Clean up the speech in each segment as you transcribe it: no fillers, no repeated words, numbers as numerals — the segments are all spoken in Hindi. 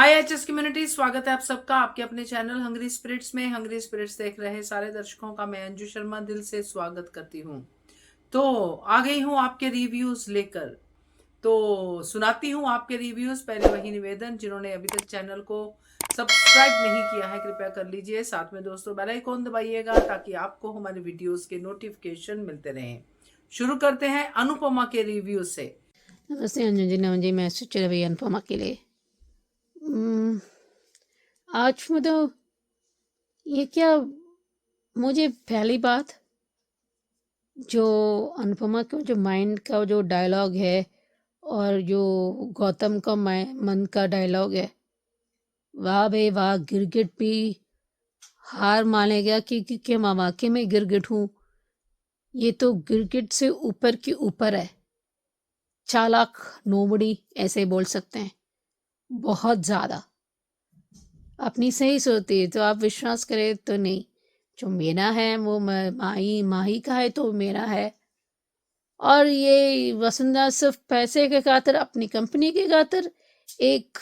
हाय एचएस कम्युनिटी, स्वागत है आप सबका आपके अपने चैनल हंग्री स्पिरिट्स में। हंग्री स्पिरिट्स देख रहे सारे दर्शकों का मैं अंजू शर्मा दिल से स्वागत करती हूँ। तो आ गई हूँ आपके रिव्यूज लेकर। तो सुनाती हूँ आपके रिव्यूज। पहले वही निवेदन, जिन्होंने अभी तक चैनल को सब्सक्राइब नहीं किया है कृपया कर लीजिए। साथ में दोस्तों बेल आइकॉन दबाइएगा ताकि आपको हमारे वीडियोस के नोटिफिकेशन मिलते रहें। शुरू करते हैं अनुपमा के रिव्यू से। नमस्ते अंजू जी। नमन जी, मैं सुचिर रवि अनुपमा के लिए आज मतलब ये क्या, मुझे पहली बात जो अनुपमा का जो माइंड का जो डायलॉग है और जो गौतम का मन का डायलॉग है, वाह बे वाह। गिरगिट भी हार मानेगा कि मैं वाकई में गिरगिट हूँ। ये तो गिरगिट से ऊपर की ऊपर है, चालाक नोबड़ी ऐसे बोल सकते हैं। बहुत ज़्यादा अपनी सही सोचती है तो आप विश्वास करें तो नहीं, जो मेरा है वो माही माही का है तो मेरा है। और ये वसुंधरा सिर्फ पैसे के खातिर, अपनी कंपनी के खातिर एक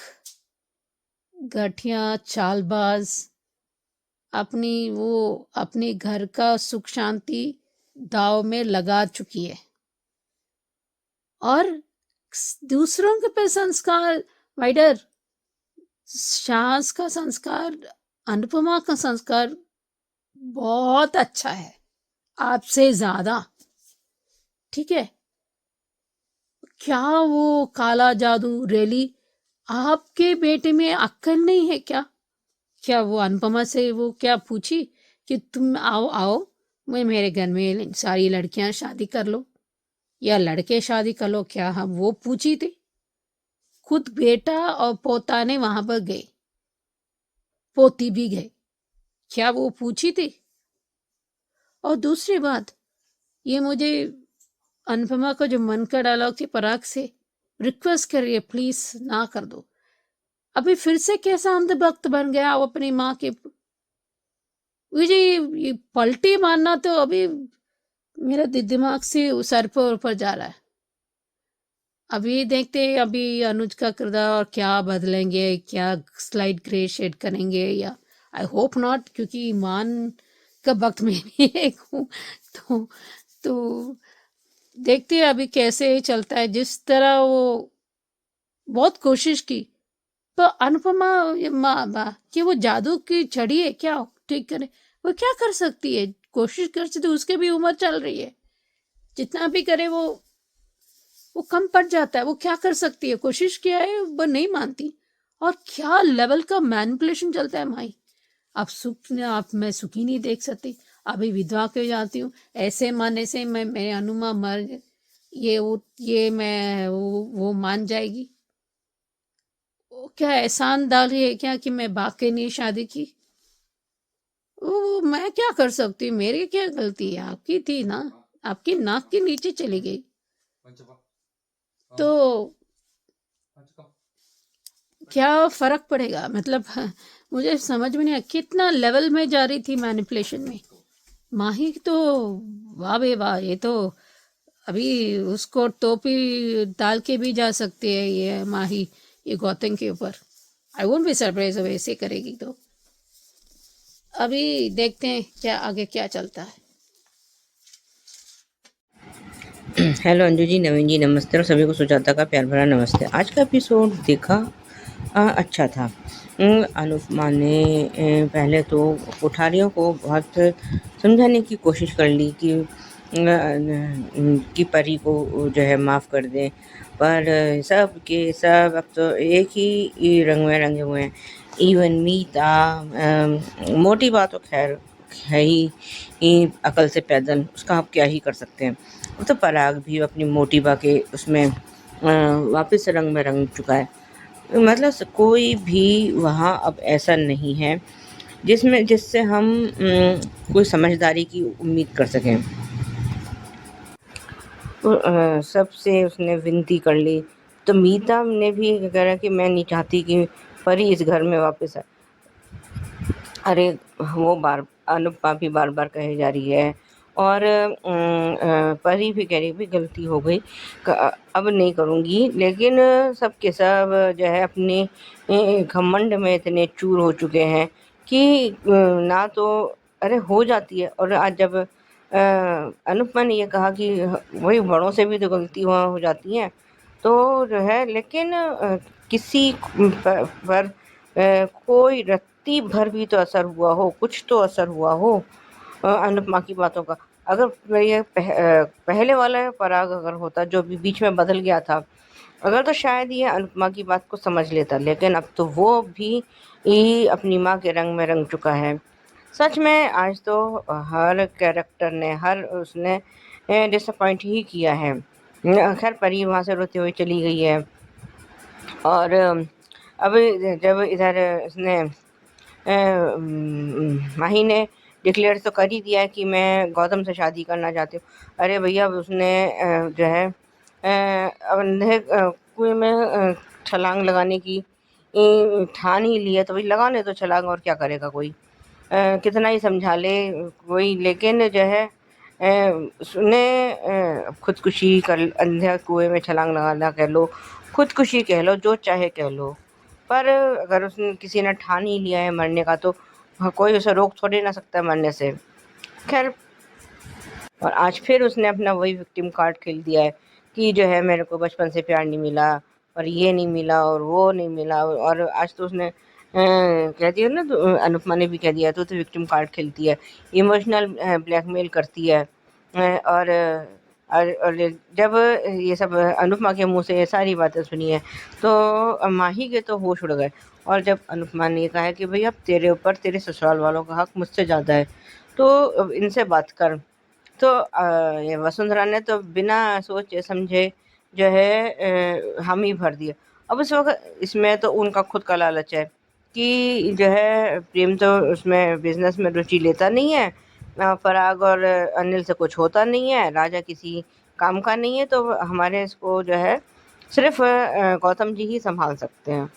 घटिया चालबाज अपने घर का सुख शांति दाव में लगा चुकी है। और दूसरों के पे संस्कार वाइडर, सास का संस्कार, अनुपमा का संस्कार बहुत अच्छा है, आपसे ज्यादा। ठीक है, क्या वो काला जादू रेली आपके बेटे में अक्ल नहीं है क्या? क्या वो अनुपमा से वो क्या पूछी कि तुम आओ आओ मैं मेरे घर में सारी लड़कियां शादी कर लो या लड़के शादी कर लो, क्या हम वो पूछी थी? खुद बेटा और पोता ने वहां पर गए, पोती भी गए, क्या वो पूछी थी? और दूसरी बात, ये मुझे अनुपमा का जो मन का डायलॉग थी, पराग से रिक्वेस्ट कर रही है प्लीज ना कर दो। अभी फिर से कैसा अंधभक्त बन गया वो अपनी माँ के। मुझे ये पलटी मारना तो अभी मेरा दिमाग से सर पर ऊपर जा रहा है। अभी देखते हैं अभी अनुज का किरदार और क्या बदलेंगे, क्या स्लाइड ग्रे शेड करेंगे, या आई होप नॉट, क्योंकि ईमान का वक्त में भी एक हूँ। तो देखते हैं अभी कैसे चलता है। जिस तरह वो बहुत कोशिश की, पर अनुपमा कि वो जादू की छड़ी है क्या ठीक करे, वो क्या कर सकती है? कोशिश कर सकती, उसके भी उम्र चल रही है, जितना भी करे वो कम पड़ जाता है। वो क्या कर सकती है? कोशिश किया है वो नहीं मानती। और क्या लेवल का मैनिपुलेशन चलता है भाई। आप मैं सुखी नहीं देख सकती, अभी विधवा क्यों जाती हूँ, ऐसे मानने से मैं मेरे अनुमा मर ये मैं वो मान जाएगी। वो क्या एहसान डाल रही है क्या कि मैं बाकी नहीं शादी की? वो मैं क्या कर सकती हूँ, मेरी क्या गलती है? आपकी थी ना, आपकी नाक के नीचे चली गई। तो क्या फर्क पड़ेगा? मतलब मुझे समझ में नहीं आया कितना लेवल में जा रही थी मैनिपुलेशन में। माही तो वाह बे वाह, ये तो अभी उसको टोपी डाल के भी जा सकती है ये माही, ये गौतम के ऊपर। आई वोंट बी सरप्राइज ऐसे करेगी तो। अभी देखते हैं क्या आगे क्या चलता है। हेलो अंजू जी, नवीन जी नमस्ते, और सभी को सुजाता का प्यार भरा नमस्ते। आज का एपिसोड देखा, अच्छा था। अनुपमा ने पहले तो कोठारियों को बहुत समझाने की कोशिश कर ली कि परी को जो है माफ़ कर दें, पर सब के सब अब तो एक ही रंग में रंगे हुए हैं। इवन मीता, मोटी बात तो खैर है ही अकल से पैदल, उसका आप क्या ही कर सकते हैं। अब तो पराग भी अपनी मोटी बा के उसमें वापस से रंग में रंग चुका है। मतलब कोई भी वहाँ अब ऐसा नहीं है जिससे हम कोई समझदारी की उम्मीद कर सकें। तो सबसे उसने विनती कर ली, तो मीता ने भी कह रहा कि मैं नहीं चाहती कि परी इस घर में वापस आए। अरे वो अनुपमा भी बार बार कहे जा रही है, और परी भी कह रही भी गलती हो गई, अब नहीं करूँगी। लेकिन सब के सब जो है अपने घमंड में इतने चूर हो चुके हैं कि ना तो अरे हो जाती है। और आज जब अनुपमा ने ये कहा कि वही बड़ों से भी तो गलती हो जाती हैं, तो जो है लेकिन किसी पर कोई रत्ती भर भी तो असर हुआ हो, कुछ तो असर हुआ हो अनुपमा की बातों का। अगर ये पहले वाला पराग अगर होता जो भी बीच में बदल गया था, अगर तो शायद ये अनुपमा की बात को समझ लेता। लेकिन अब तो वो भी अपनी माँ के रंग में रंग चुका है। सच में आज तो हर कैरेक्टर ने हर उसने डिसअपॉइंट ही किया है। खैर परी वहाँ से रोते हुए चली गई है। और अब जब इधर इसने माही ने डिक्लेयर तो कर ही दिया है कि मैं गौतम से शादी करना चाहती हूँ। अरे भैया अब उसने जो है अब अंधे कुएं में छलांग लगाने की ठान ही ली है, तो भाई लगाने तो छलांग, और क्या करेगा कोई। कितना ही समझा ले कोई, लेकिन जो है उसने खुदकुशी कर, अंधे कुएं में छलांग लगाना कह लो, खुदकुशी कह लो, जो चाहे कह लो, पर अगर उसने किसी ने ठान ही लिया है मरने का, तो कोई उसे रोक थोड़ी ना सकता है मरने से। खैर, और आज फिर उसने अपना वही विक्टिम कार्ड खेल दिया है कि जो है मेरे को बचपन से प्यार नहीं मिला, और ये नहीं मिला, और वो नहीं मिला। और आज तो उसने कह दिया ना, तो अनुपमा ने भी कह दिया, तो विक्टिम कार्ड खेलती है, इमोशनल ब्लैकमेल करती है। और जब ये सब अनुपमा के मुंह से ये सारी बातें सुनी है, तो माही के तो होश उड़ गए। और जब अनुपमा ने कहा है कि भाई अब तेरे ऊपर तेरे ससुराल वालों का हक मुझसे ज़्यादा है, तो अब इनसे बात कर, तो ये वसुंधरा ने तो बिना सोचे समझे जो है हम ही भर दिया। अब इस वक्त इसमें तो उनका खुद का लालच है कि जो है प्रेम तो उसमें बिजनेस में रुचि लेता नहीं है, पराग और अनिल से कुछ होता नहीं है, राजा किसी काम का नहीं है, तो हमारे इसको जो है सिर्फ गौतम जी ही संभाल सकते हैं।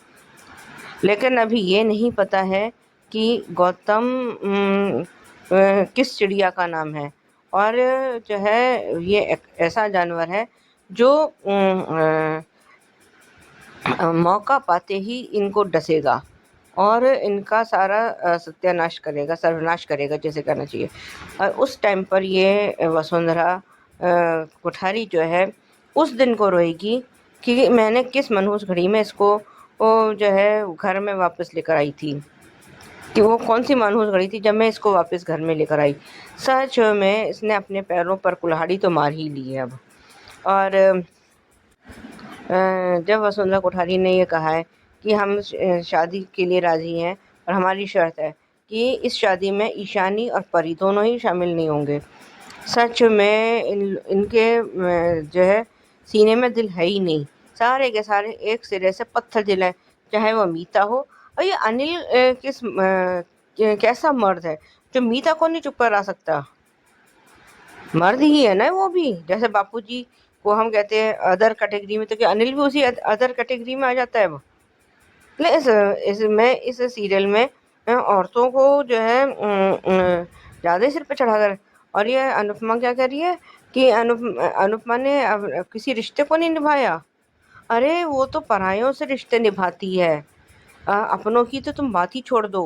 लेकिन अभी ये नहीं पता है कि गौतम किस चिड़िया का नाम है, और जो है ये एक ऐसा जानवर है जो मौका पाते ही इनको डसेगा और इनका सारा सत्यानाश करेगा, सर्वनाश करेगा, जैसे करना चाहिए। और उस टाइम पर ये वसुंधरा कोठारी जो है उस दिन को रोएगी कि मैंने किस मनहूस घड़ी में इसको जो है घर में वापस लेकर आई थी, कि वो कौन सी मनहूस घड़ी थी जब मैं इसको वापस घर में लेकर आई। सच में इसने अपने पैरों पर कुल्हाड़ी तो मार ही ली है अब। और जब वसुंधरा कोठारी ने ये कहा है कि हम शादी के लिए राजी हैं, और हमारी शर्त है कि इस शादी में ईशानी और परी दोनों ही शामिल नहीं होंगे। सच में इनके जो है सीने में दिल है ही नहीं, सारे के सारे एक सिरे से पत्थर दिल है, चाहे वो मीता हो। और ये अनिल कैसा मर्द है जो मीता को नहीं चुप करा सकता। मर्द ही है ना वो भी, जैसे बापूजी को हम कहते हैं अदर कैटेगरी में, तो क्या अनिल भी उसी अदर कैटेगरी में आ जाता है वो। इस सीरियल में औरतों को जो है ज़्यादा सिर पे चढ़ाकर, और ये अनुपमा क्या कह रही है कि अनुपमा ने किसी रिश्ते को नहीं निभाया। अरे वो तो परायों से रिश्ते निभाती है, अपनों की तो तुम बात ही छोड़ दो।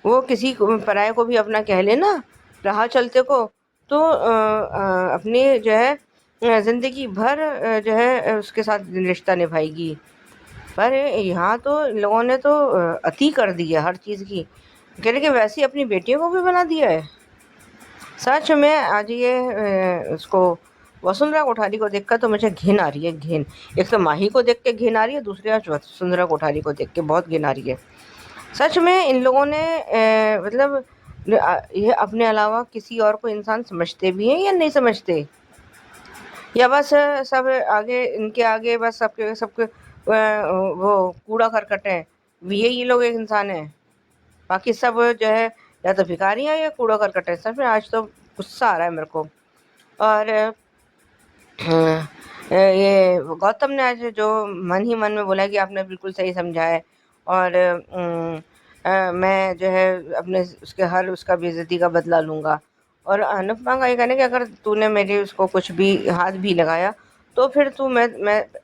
वो किसी पराये को भी अपना कह लेना राह चलते को, तो अपनी जो है ज़िंदगी भर जो है उसके साथ रिश्ता निभाएगी। पर यहाँ तो लोगों ने तो अति कर दी है हर चीज़ की, कह रहे कि वैसे ही अपनी बेटियों को भी बना दिया है। सच में आज ये उसको वसुंधरा कोठारी को देखकर तो मुझे घिन आ रही है, घिन। एक तो माही को देख के घिन आ रही है, दूसरी आज वसुंधरा कोठारी को देख के बहुत घिन आ रही है। सच में इन लोगों ने मतलब ये अपने अलावा किसी और को इंसान समझते भी हैं या नहीं समझते, या बस सब आगे इनके आगे बस सबके वो कूड़ा करकट है, ये लोग एक इंसान है, बाकी सब जो है या तो भिखारी हैं या कूड़ा करकट है। सच में आज तो गुस्सा आ रहा है मेरे को। और ये गौतम ने आज जो मन ही मन में बोला कि आपने बिल्कुल सही समझा है, और मैं जो है अपने उसका बेइज्जती का बदला लूँगा, और अनुपमा का ये कहना है कि अगर तूने मेरे उसको कुछ भी हाथ भी लगाया तो फिर तू मैं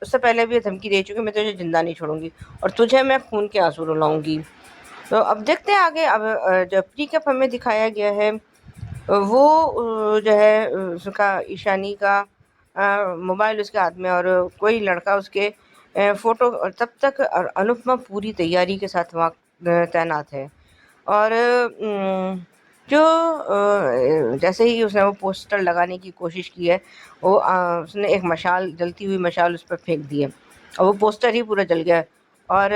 उससे पहले भी धमकी दे चुकी, मैं तुझे जिंदा नहीं छोड़ूंगी और तुझे मैं खून के आंसू रुलाऊंगी। तो अब देखते हैं आगे। अब जो प्रीकप हमें दिखाया गया है वो जो है उसका ईशानी का मोबाइल उसके हाथ में और कोई लड़का उसके फोटो, और तब तक अनुपमा पूरी तैयारी के साथ वहाँ तैनात है। और जो जैसे ही उसने वो पोस्टर लगाने की कोशिश की है, वो उसने एक मशाल, जलती हुई मशाल उस पर फेंक दी है और वो पोस्टर ही पूरा जल गया है। और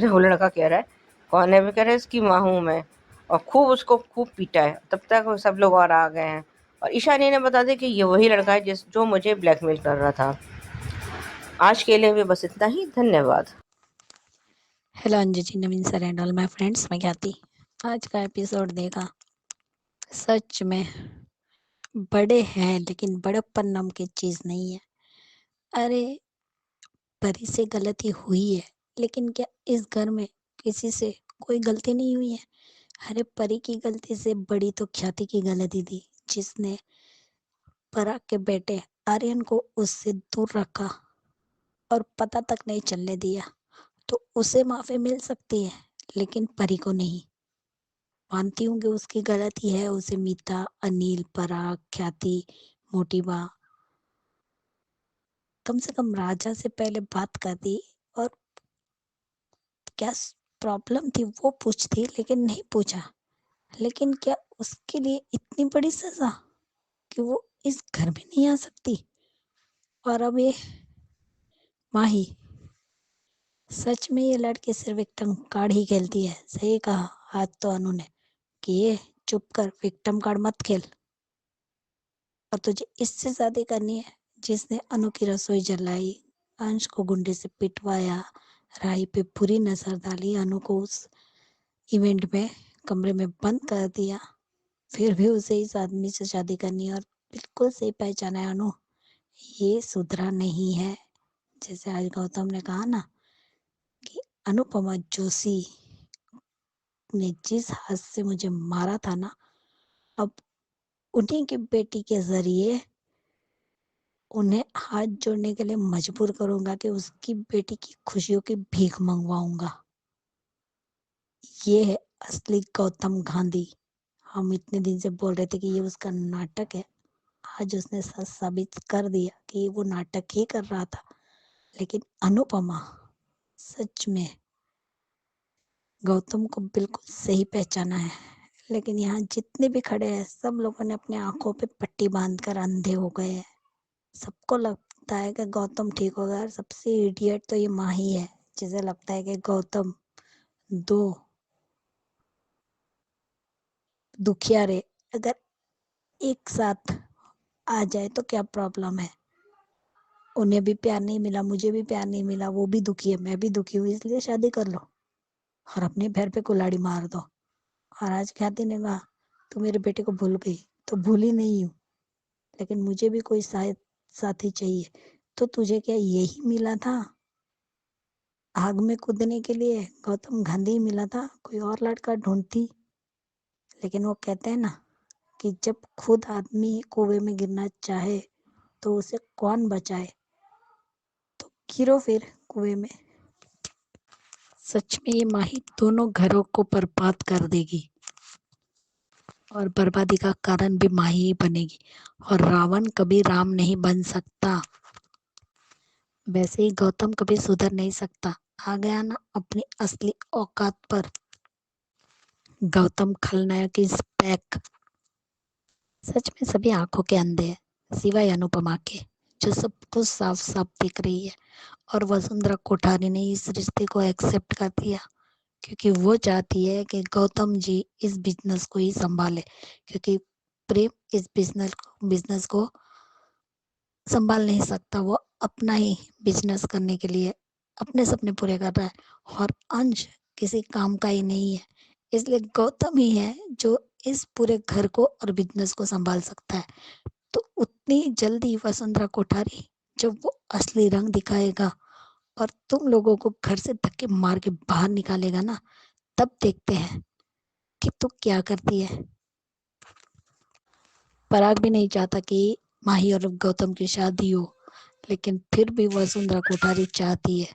वो लड़का कह रहा है, कौन है? वो कह रहा है इसकी माँ हूँ मैं, और खूब उसको खूब पीटा है। तब तक वो सब लोग और आ गए हैं और ईशानी ने बता दिया कि ये वही लड़का है जो मुझे ब्लैकमेल कर रहा था। आज के लिए भी बस इतना ही, धन्यवाद। Hello Anju ji, Naveen sir and all my friends, मैं ज्ञाति। आज का एपिसोड देखा, सच में बड़े हैं लेकिन बड़प्पन नाम की चीज नहीं है। अरे, परी से गलती हुई है, लेकिन क्या इस घर में किसी से कोई गलती नहीं हुई है? अरे, परी की गलती से बड़ी तो ख्याति की गलती थी, जिसने पराग के बेटे आर्यन को उससे दूर रखा और पता तक नहीं चलने दिया। तो उसे माफी मिल सकती है, लेकिन परी को नहीं। मानती हूँ कि उसकी गलती है, उसे मीता, अनिल, पराग, ख्याति, मोटी माँ कम से कम राजा से पहले बात कर दी और क्या प्रॉब्लम थी वो पूछती, लेकिन नहीं पूछा। लेकिन क्या उसके लिए इतनी बड़ी सजा कि वो इस घर में नहीं आ सकती? और अब ये माही, सच में ये लड़की सिर्फ विक्टिम कार्ड ही खेलती है। सही कहा आज तो अनु ने कि ये चुप कर, विक्टिम कार्ड मत खेल। और तुझे इससे शादी करनी है जिसने अनु की रसोई जलाई, अंश को गुंडे से पिटवाया, राही पे बुरी नजर डाली, अनु को उस इवेंट में कमरे में बंद कर दिया, फिर भी उसे इस आदमी से शादी करनी है। और बिल्कुल सही पहचाना है अनु, ये सुधरा नहीं है। जैसे आज गौतम ने कहा ना कि अनुपमा जोशी ने जिस हाथ से मुझे मारा था ना, अब उन्हीं की बेटी के जरिए उन्हें हाथ जोड़ने के लिए मजबूर करूंगा कि उसकी बेटी की खुशियों की भीख मंगवाऊंगा। ये है असली गौतम गांधी। हम इतने दिन से बोल रहे थे कि ये उसका नाटक है, आज उसने सच साबित कर दिया कि ये वो नाटक ही कर रहा था। लेकिन अनुपमा सच में गौतम को बिल्कुल सही पहचाना है। लेकिन यहाँ जितने भी खड़े हैं, सब लोगों ने अपनी आंखों पे पट्टी बांधकर अंधे हो गए हैं। सबको लगता है कि गौतम ठीक होगा और सबसे इडियट तो ये माँ ही है, जिसे लगता है कि गौतम दो दुखियारे अगर एक साथ आ जाए तो क्या प्रॉब्लम है? उन्हें भी प्यार नहीं मिला, मुझे भी प्यार नहीं मिला, वो भी दुखी है, मैं भी दुखी हूँ, इसलिए शादी कर लो और अपने पैर पे कुल्हाड़ी मार दो। और आज ख्याति ने कहा तू मेरे बेटे को भूल गई, तो भूली नहीं हूँ, लेकिन मुझे भी कोई साथी चाहिए। तो तुझे क्या यही मिला था? आग में कूदने के लिए गौतम गांधी मिला था? कोई और लड़का ढूंढती? लेकिन वो कहते हैं ना कि जब खुद आदमी कुएं में गिरना चाहे तो उसे कौन बचाए, तो गिरो फिर कुएं में। सच में ये माही दोनों घरों को बर्बाद कर देगी और बर्बादी का कारण भी माही ही बनेगी। और रावण कभी राम नहीं बन सकता, वैसे ही गौतम कभी सुधर नहीं सकता। आ गया ना अपनी असली औकात पर गौतम खलनायक इज बैक। सच में सभी आंखों के अंधे हैं सिवाय अनुपमा के, जो सब कुछ साफ साफ दिख रही है। और वसुंधरा कोठारी ने इस रिश्ते को एक्सेप्ट कर दिया क्योंकि वो चाहती है कि गौतम जी इस बिजनेस को ही संभाले, क्योंकि प्रेम इस बिजनेस को संभाल नहीं सकता। वो अपना ही बिजनेस करने के लिए अपने सपने पूरे कर रहा है और अंश किसी काम का ही नहीं है। इसलिए गौतम ही है जो इस पूरे घर को और बिजनेस को संभाल सकता है। तो उतनी जल्दी वसुंधरा कोठारी जब वो असली रंग दिखाएगा और तुम लोगों को घर से धक्के मार के बाहर निकालेगा ना, तब देखते हैं कि तू क्या करती है। पराग भी नहीं चाहता कि माही और गौतम की शादी हो, लेकिन फिर भी वसुंधरा कोठारी चाहती है।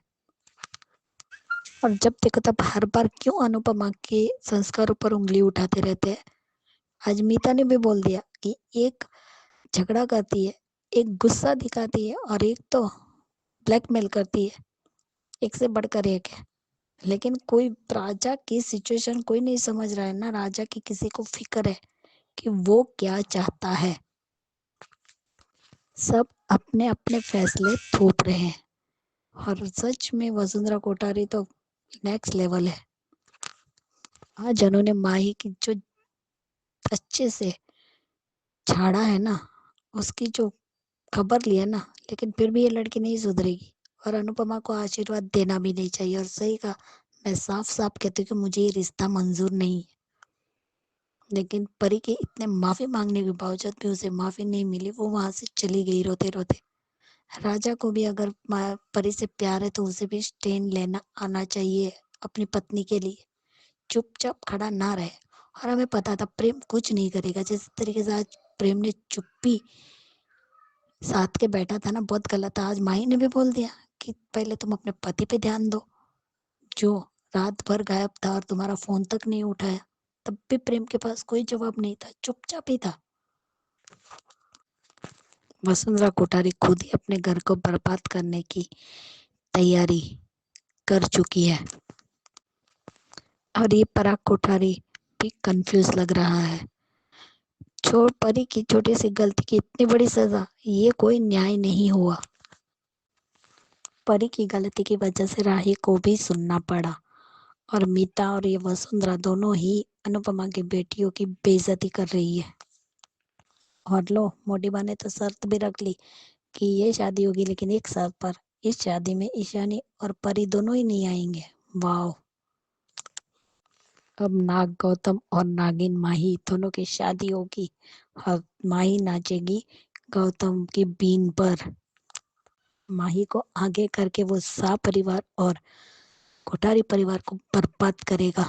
और जब देखो तब हर बार क्यों अनुपमा के संस्कारों पर उंगली उठाते रहते हैं। आज मीता ने भी बोल दिया कि एक झगड़ा करती है, एक गुस्सा दिखाती है और एक तो ब्लैकमेल करती है, एक से बढ़कर एक है। लेकिन कोई राजा की सिचुएशन कोई नहीं समझ रहा है ना, राजा की किसी को फिक्र है कि वो क्या चाहता है। सब अपने अपने फैसले थोप रहे हैं और सच में वसुंधरा कोठारी तो नेक्स्ट लेवल है। आज उन्होंने माही की जो अच्छे से झाड़ा है ना, उसकी जो खबर लिया ना, लेकिन फिर भी ये लड़की नहीं सुधरेगी और अनुपमा को आशीर्वाद देना भी नहीं चाहिए। और सही कहा, मैं साफ साफ कहती हूँ कि मुझे ये रिश्ता मंजूर नहीं है। लेकिन परी के इतने माफी मांगने के बावजूद भी उसे माफी नहीं मिली, वो वहां से चली गई रोते रोते। राजा को भी अगर परी से प्यार है तो उसे भी स्टैंड लेना आना चाहिए अपनी पत्नी के लिए, चुपचाप खड़ा ना रहे। और हमें पता था प्रेम कुछ नहीं करेगा, जिस तरीके से आज प्रेम ने चुप्पी साथ के बैठा था ना, बहुत गलत था। आज माही ने भी बोल दिया कि पहले तुम अपने पति पे ध्यान दो, जो रात भर गायब था और तुम्हारा फोन तक नहीं उठाया। तब भी प्रेम के पास कोई जवाब नहीं था, चुपचाप ही था। वसुंधरा कोठारी खुद ही अपने घर को बर्बाद करने की तैयारी कर चुकी है और ये पराग कोठारी भी कंफ्यूज लग रहा है। छोड़, परी की छोटी सी गलती की इतनी बड़ी सजा, ये कोई न्याय नहीं हुआ। परी की गलती की वजह से राही को भी सुनना पड़ा और मीता और ये वसुंधरा दोनों ही अनुपमा की बेटियों की बेइज्जती कर रही है। और लो, मोटिबा ने तो शर्त भी रख ली कि ये शादी होगी, लेकिन एक शर्त पर, इस शादी में ईशानी और परी दोनों ही नहीं आएंगे। वाह, अब नाग गौतम और नागिन माही दोनों की शादी होगी और माही नाचेगी गौतम की बीन पर। माही को आगे करके वो शाह परिवार और कोठारी परिवार को बर्बाद करेगा।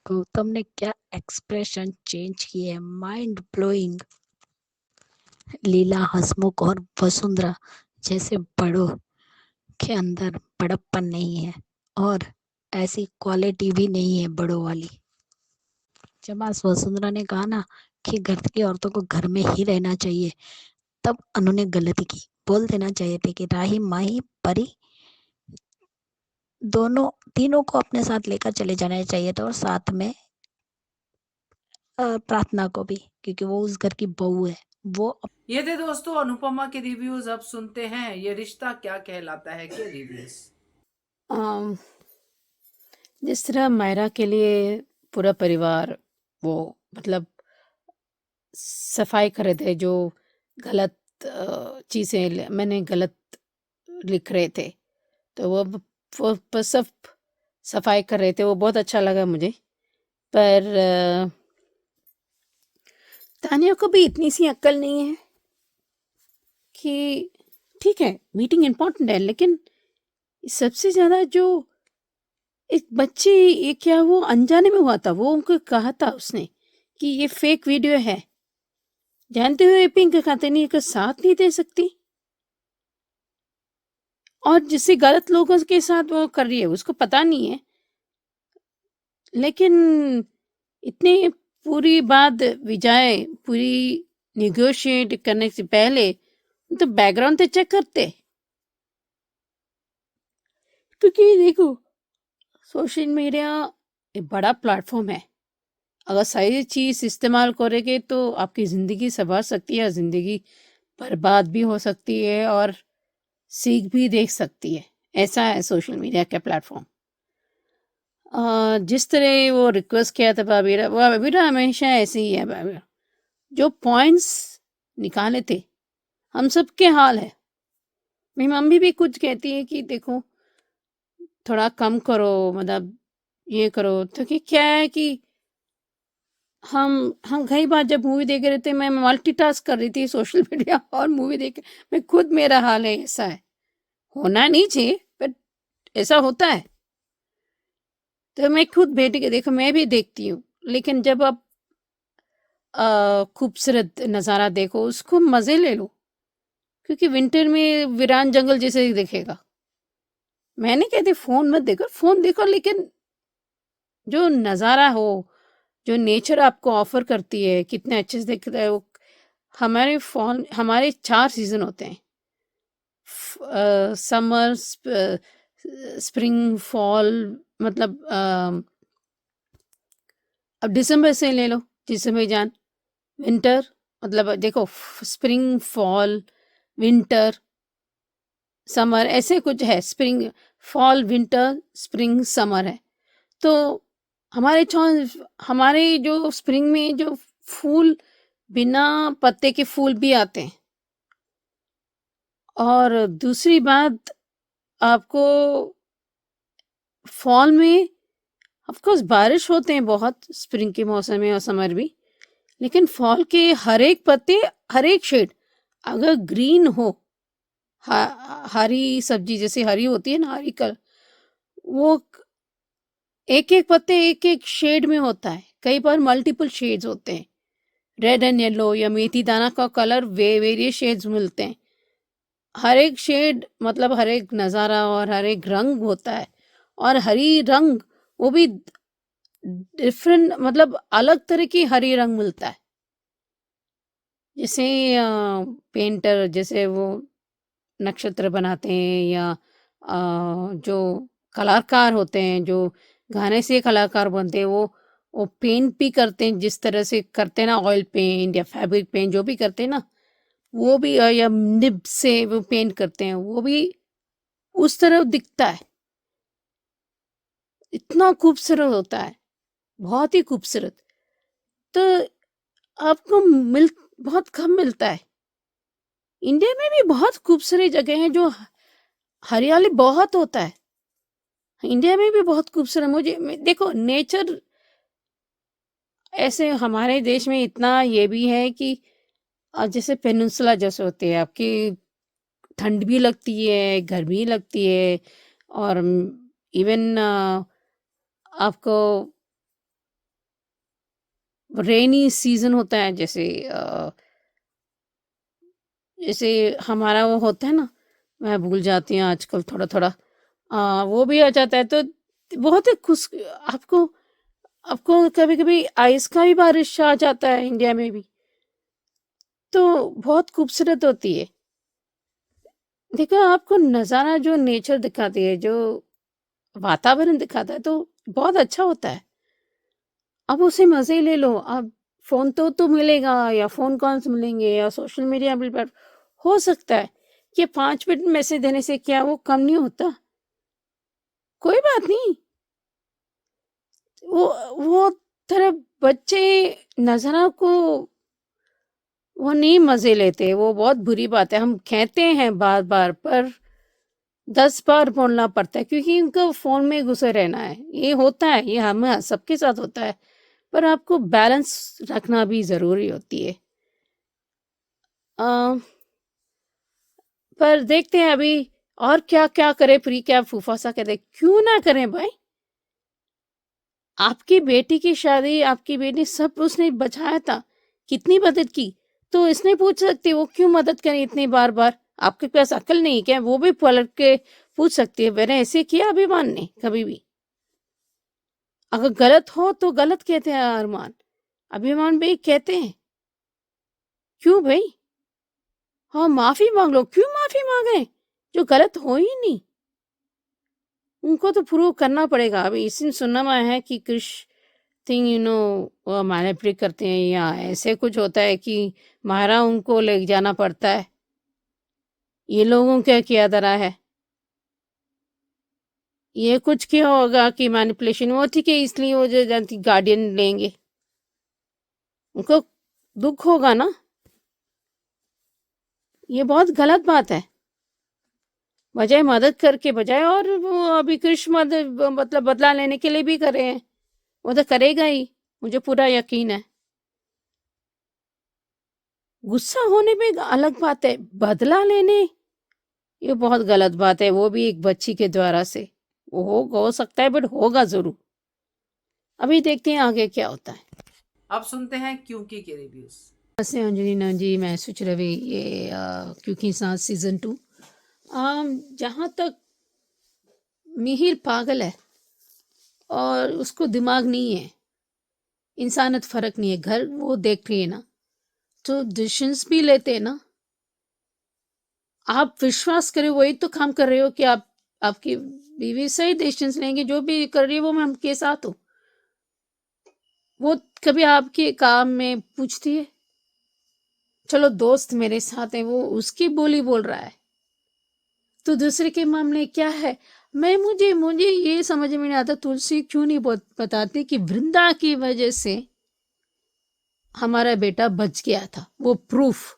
गौतम ने क्या एक्सप्रेशन चेंज किए, माइंड ब्लोइंग। लीला, हसमुख और वसुंधरा जैसे बड़ों के अंदर बड़प्पन नहीं है और ऐसी क्वालिटी भी नहीं है बड़ों वाली। जब आज वसुंधरा ने कहा ना कि घर की औरतों को घर में ही रहना चाहिए, तब उन्होंने गलती की। बोल देना चाहिए थे कि राही, माही, परी दोनों तीनों को अपने साथ लेकर चले जाना चाहिए था और साथ में प्रार्थना को भी, क्योंकि वो उस घर की बहू है। वो ये थे दोस्तों अनुपमा के रिव्यूज। अब सुनते हैं ये रिश्ता क्या कहलाता है के रिव्यूज। अम, जिस तरह मायरा के लिए पूरा परिवार वो मतलब सफाई कर रहे थे, जो गलत चीज़ें मैंने गलत लिख रहे थे, तो वो सब सफाई कर रहे थे, वो बहुत अच्छा लगा मुझे। पर तानिया को भी इतनी सी अक्ल नहीं है कि ठीक है मीटिंग इम्पोर्टेंट है, लेकिन सबसे ज़्यादा जो एक बच्चे, ये क्या वो अनजाने में हुआ था, वो उनको कहा था उसने कि ये फेक वीडियो है, जानते हुए पिंक खाते नहीं का साथ नहीं दे सकती, और जिससे गलत लोगों के साथ वो कर रही है उसको पता नहीं है। लेकिन इतनी पूरी बात विजय पूरी निगोशिएट करने से पहले तो बैकग्राउंड तो चेक करते, क्योंकि देखो सोशल मीडिया एक बड़ा प्लेटफॉर्म है। अगर सही चीज़ इस्तेमाल करोगे तो आपकी ज़िंदगी संवार सकती है, ज़िंदगी बर्बाद भी हो सकती है और सीख भी देख सकती है। ऐसा है सोशल मीडिया का प्लेटफॉर्म। जिस तरह वो रिक्वेस्ट किया था बाबीरा, वो बाबीरा हमेशा ऐसे ही है। बाबीरा जो पॉइंट्स निकाले थे, हम सब के हाल है। मेरी मम्मी भी कुछ कहती है कि देखो थोड़ा कम करो, मतलब ये करो, तो कि क्या है कि हम कई बार जब मूवी देख रहे थे, मैं मल्टीटास्क कर रही थी, सोशल मीडिया और मूवी देख, मैं खुद, मेरा हाल है ऐसा है। होना नहीं चाहिए बट ऐसा होता है। तो मैं खुद बैठ के देखो, मैं भी देखती हूँ, लेकिन जब आप खूबसूरत नज़ारा देखो, उसको मज़े ले लो, क्योंकि विंटर में वीरान जंगल जैसे ही दिखेगा। मैं नहीं कहती फ़ोन मत देखो, फ़ोन देखो, लेकिन जो नज़ारा हो, जो नेचर आपको ऑफ़र करती है, कितने अच्छे से दिखता है वो। हमारे 4 सीज़न होते हैं। समर, स्प्रिंग, फॉल, मतलब अब दिसंबर से ले लो, दिसंबर जान, विंटर, मतलब देखो स्प्रिंग, फॉल, विंटर, समर, ऐसे कुछ है। Spring, fall, winter, spring, summer है। तो हमारे हमारे जो स्प्रिंग में जो फूल, बिना पत्ते के फूल भी आते हैं। और दूसरी बात, आपको फॉल में ऑफ कोर्स बारिश होते हैं बहुत, स्प्रिंग के मौसम में और समर भी, लेकिन फॉल के हर एक पत्ते, हर एक शेड अगर ग्रीन हो, हरी सब्जी जैसे हरी होती है ना, हरी कलर, वो एक एक पत्ते एक एक शेड में होता है। कई बार मल्टीपल शेड्स होते हैं, रेड एंड येलो या मेथी दाना का कलर वेरियस शेड्स मिलते हैं। हर एक शेड मतलब हर एक नज़ारा और हर एक रंग होता है। और हरी रंग वो भी डिफरेंट, मतलब अलग तरह की हरी रंग मिलता है। जैसे पेंटर जैसे वो नक्षत्र बनाते हैं, या जो कलाकार होते हैं, जो गाने से कलाकार बनते हैं, वो पेंट भी करते हैं, जिस तरह से करते हैं ना, ऑयल पेंट या फैब्रिक पेंट जो भी करते हैं ना, वो भी या निब से वो पेंट करते हैं, वो भी उस तरह दिखता है। इतना खूबसूरत होता है, बहुत ही खूबसूरत। तो आपको बहुत कम मिलता है। इंडिया में भी बहुत खूबसूरत जगह हैं जो हरियाली बहुत होता है। इंडिया में भी बहुत खूबसूरत, देखो नेचर ऐसे हमारे देश में इतना ये भी है कि जैसे पेनिनसुला जैसे होते हैं, आपकी ठंड भी लगती है, गर्मी लगती है, और इवन आपको रेनी सीजन होता है, जैसे हमारा वो होता है ना, मैं भूल जाती हूँ आजकल थोड़ा थोड़ा, वो भी आ जाता है। तो बहुत ही खुश, आपको आपको कभी कभी आइस का भी बारिश आ जाता है इंडिया में भी, तो बहुत खूबसूरत होती है। देखो आपको नज़ारा जो नेचर दिखाती है, जो वातावरण दिखाता है, तो बहुत अच्छा होता है। अब उसे मज़े ले लो। अब फ़ोन तो मिलेगा, या फ़ोन कॉल्स मिलेंगे, या सोशल मीडिया पर हो सकता है कि 5 मिनट मैसेज देने से क्या वो कम नहीं होता? कोई बात नहीं। वो तरह बच्चे नज़ारा को वो नहीं मज़े लेते, वो बहुत बुरी बात है। हम कहते हैं बार-बार, पर 10 बार बोलना पड़ता है, क्योंकि उनको फ़ोन में घुसे रहना है। ये होता है, ये हम सबके साथ होता है, पर आपको बैलेंस रखना भी ज़रूरी होती है। अ, पर देखते हैं अभी और क्या-क्या करें, प्री क्या फूफासा करें, क्यों ना करें भाई? आपकी बेटी की शादी, आपकी बेटी सब उसने बचाया था, कितनी मदद की, तो इसने पूछ सकती है वो क्यों मदद करें इतनी बार-बार? आपके पास अक्ल नहीं क्या? वो भी पलट के पूछ सकती है, मैंने ऐसे किया अभिमान ने कभी भी? अगर गलत हो तो गलत कहते हैं अरमान, अभिमान भी कहते हैं। क्यों भाई? हाँ, माफ़ी माँग लो, क्यों माफ़ी माँग रहे हैं? जो गलत हो ही नहीं। उनको तो प्रूव करना पड़ेगा। अभी इसमें सुनना में आया है कि कृष थिंग मैनिपुलेट करते हैं, या ऐसे कुछ होता है कि मारा उनको ले जाना पड़ता है। ये लोगों क्या किया धरा है? ये कुछ क्या होगा कि मैनिपुलेशन वो थी कि इसलिए वो जो जानती गार्डियन लेंगे, उनको दुख होगा ना। ये बहुत गलत बात है। बजाय मदद करके बजाय, और वो अभी कृष्ण मतलब बदला लेने के लिए भी कर रहे हैं, वो तो करेगा ही, मुझे पूरा यकीन है। गुस्सा होने पे अलग बात है, बदला लेने ये बहुत गलत बात है, वो भी एक बच्ची के द्वारा से। वो हो सकता है, बट होगा जरूर। अभी देखते हैं आगे क्या होता है। अब सुनते हैं क्योंकि के रिव्यूज। नमस्ते अंजलिना जी, मैं सोच रही ये क्योंकि सांस सीजन 2। जहाँ तक मिहिर पागल है और उसको दिमाग नहीं है, इंसानियत फर्क नहीं है, घर वो देख रही है ना, तो डिसीजंस भी लेते हैं ना। आप विश्वास करें वही तो काम कर रहे हो कि आपकी बीवी सही डिसीजंस लेंगे, जो भी कर रही है वो मैं उनके साथ हूँ। वो कभी आपके काम में पूछती है? चलो दोस्त मेरे साथ है, वो उसकी बोली बोल रहा है, तो दूसरे के मामले क्या है? मुझे ये समझ में नहीं आता तुलसी क्यों नहीं बताती कि वृंदा की वजह से हमारा बेटा बच गया था। वो प्रूफ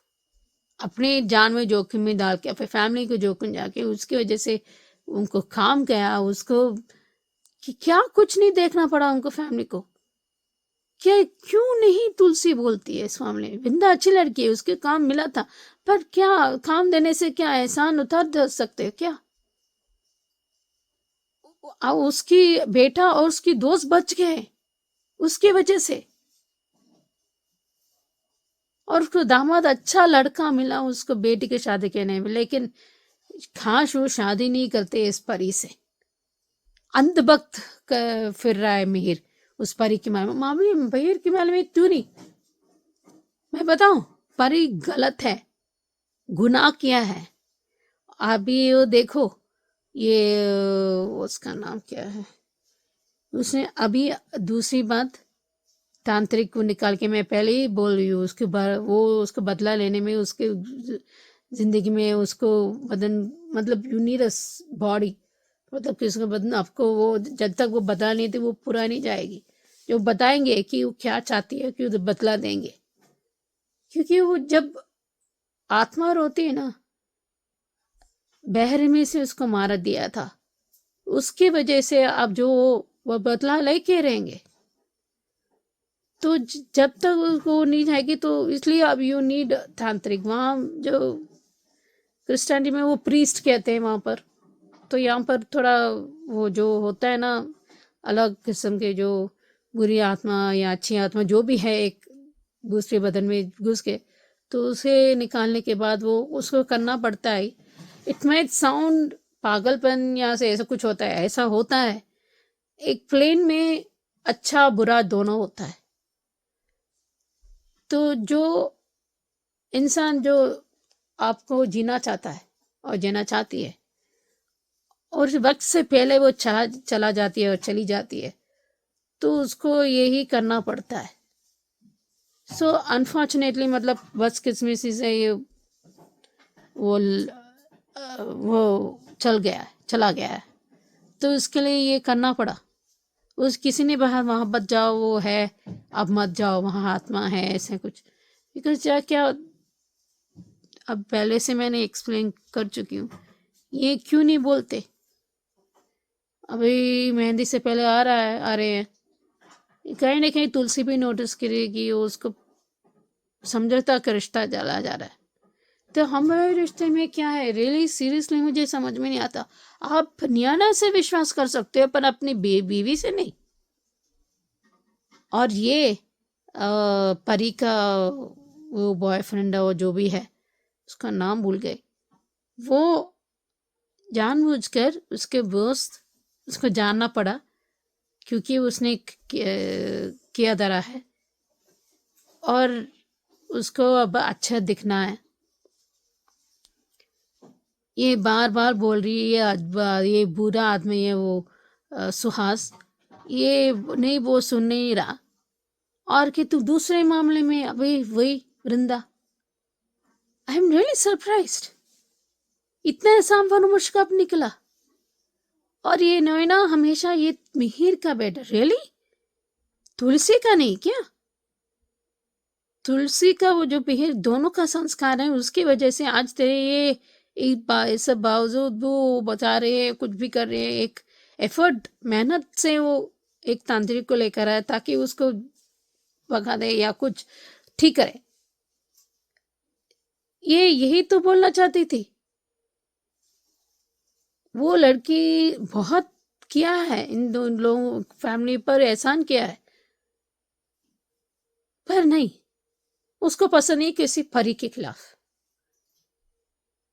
अपने जान में जोखिम में डाल के, अपने फैमिली को जोखिम जाके, उसकी वजह से उनको काम गया, उसको कि क्या कुछ नहीं देखना पड़ा उनको, फैमिली को। क्या क्यों नहीं तुलसी बोलती है इस मामले में? वृंदा अच्छी लड़की है, उसके काम मिला था, पर क्या काम देने से क्या एहसान उतार दे सकते क्या? उसकी बेटा और उसकी दोस्त बच गए उसकी वजह से, और उसको दामाद अच्छा लड़का मिला उसको बेटी की शादी करने में, लेकिन खास वो शादी नहीं करते इस परी से। अंधभक्त फिर रहा है मिहिर उस परी के मामले में। मिहिर के मामले में क्यों नहीं? मैं बताऊं, परी गलत है, गुनाह किया है। अभी वो देखो, ये उसका नाम क्या है, उसने अभी दूसरी बात तांत्रिक को निकाल के, मैं पहले ही बोल रही हूँ, वो उसको बदला लेने में, उसके जिंदगी में उसको बदन, मतलब यू नीड अ बॉडी, मतलब कि उसका बदन आपको, वो जब तक वो बदला नहीं थे वो पूरा नहीं जाएगी। जो बताएंगे कि वो क्या चाहती है, कि बदला देंगे, क्योंकि वो जब आत्मा रोती है ना, बहरे में से उसको मार दिया था, उसकी वजह से अब जो वो बदला लेके रहेंगे, तो जब तक वो नहीं जाएगी, तो इसलिए अब यू नीड तांत्रिक। वहाँ जो क्रिश्चियनिटी में वो प्रीस्ट कहते हैं वहाँ पर, तो यहाँ पर थोड़ा वो जो होता है ना, अलग किस्म के जो बुरी आत्मा या अच्छी आत्मा जो भी है, एक दूसरे बदन में घुस के, तो उसे निकालने के बाद वो उसको करना पड़ता है। इट माइट साउंड पागलपन या से ऐसा कुछ होता है, ऐसा होता है। एक प्लेन में अच्छा बुरा दोनों होता है। तो जो इंसान जो आपको जीना चाहता है और जीना चाहती है, और उस वक्त से पहले वो चला जाती है और चली जाती है, तो उसको यही करना पड़ता है। सो अनफॉर्चुनेटली, मतलब बदकिस्मती से ये वो चला गया है, तो उसके लिए ये करना पड़ा। उस किसी ने बाहर वहाँ मत जाओ, वो है, अब मत जाओ, वहाँ आत्मा है, ऐसे कुछ। बिकॉज क्या अब पहले से मैंने एक्सप्लेन कर चुकी हूँ, ये क्यों नहीं बोलते? अभी मेहंदी से पहले आ रहे हैं, कहीं ना कहीं तुलसी भी नोटिस करेगी, उसको समझौता का रिश्ता चला जा रहा है। तो हमारे रिश्ते में क्या है, रियली सीरियसली मुझे समझ में नहीं आता। आप नियाना से विश्वास कर सकते हो, पर अपनी बीवी से नहीं। और ये परी का वो बॉयफ्रेंड है, वो जो भी है, उसका नाम भूल गए, वो जानबूझकर उसके दोस्त उसको जानना पड़ा, क्योंकि उसने किया धरा है, और उसको अब अच्छा दिखना है। ये बार बार बोल रही है, ये बुरा आदमी है वो सुहास, ये नहीं, वो सुन नहीं रहा। और कि तू दूसरे मामले में अभी वही वृंदा, आई एम रियली सरप्राइज्ड, इतना आसान फॉर्मूश कब निकला? और ये नैना हमेशा ये मिहिर का बेटा, रियली तुलसी का नहीं क्या? तुलसी का वो जो मिहिर, दोनों का संस्कार है, उसकी वजह से आज तेरे ये सब बावजूद वो बता रहे हैं, कुछ भी कर रहे हैं, एक एफर्ट, मेहनत से वो एक तांत्रिक को लेकर आया ताकि उसको भगा दे या कुछ ठीक करे। ये यही तो बोलना चाहती थी। वो लड़की बहुत किया है, इन दोनों लोगों फैमिली पर एहसान किया है, पर नहीं, उसको पसंद नहीं किसी परी के खिलाफ।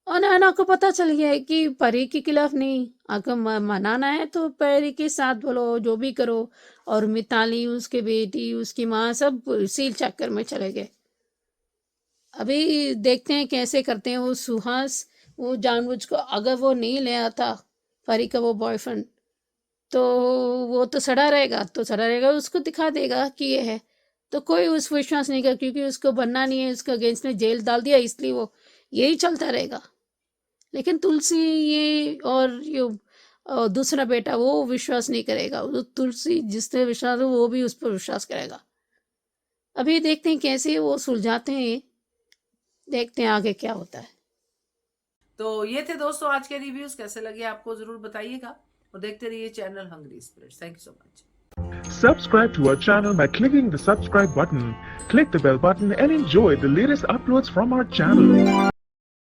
और नैना को पता चल गया है कि परी के खिलाफ नहीं, अगर मनाना है तो परी के साथ बोलो, जो भी करो। और मिताली, उसके बेटी, उसकी माँ, सब इसी चक्कर में चले गए। अभी देखते हैं कैसे करते हैं वो सुहास। वो जानबूझ को, अगर वो नहीं ले आता परी का वो बॉयफ्रेंड, तो वो तो सड़ा रहेगा, उसको दिखा देगा कि ये है, तो कोई उस विश्वास नहीं कर, क्योंकि उसको बनना नहीं है, उसको अगेंस्ट ने जेल डाल दिया, इसलिए वो यही चलता रहेगा। लेकिन तुलसी ये और ये दूसरा बेटा वो विश्वास नहीं करेगा। वो तुलसी जिसने विश्वास हो वो भी उस पर विश्वास करेगा। अभी देखते हैं कैसे वो सुलझाते हैं, देखते हैं आगे क्या होता है। तो ये थे दोस्तों आज के रिव्यूज, कैसे लगे आपको जरूर बताइएगा और देखते रहिए channel hungry spirits. Thank you so much. Subscribe to our channel by clicking the subscribe button. Click the bell button and enjoy the latest uploads from our channel.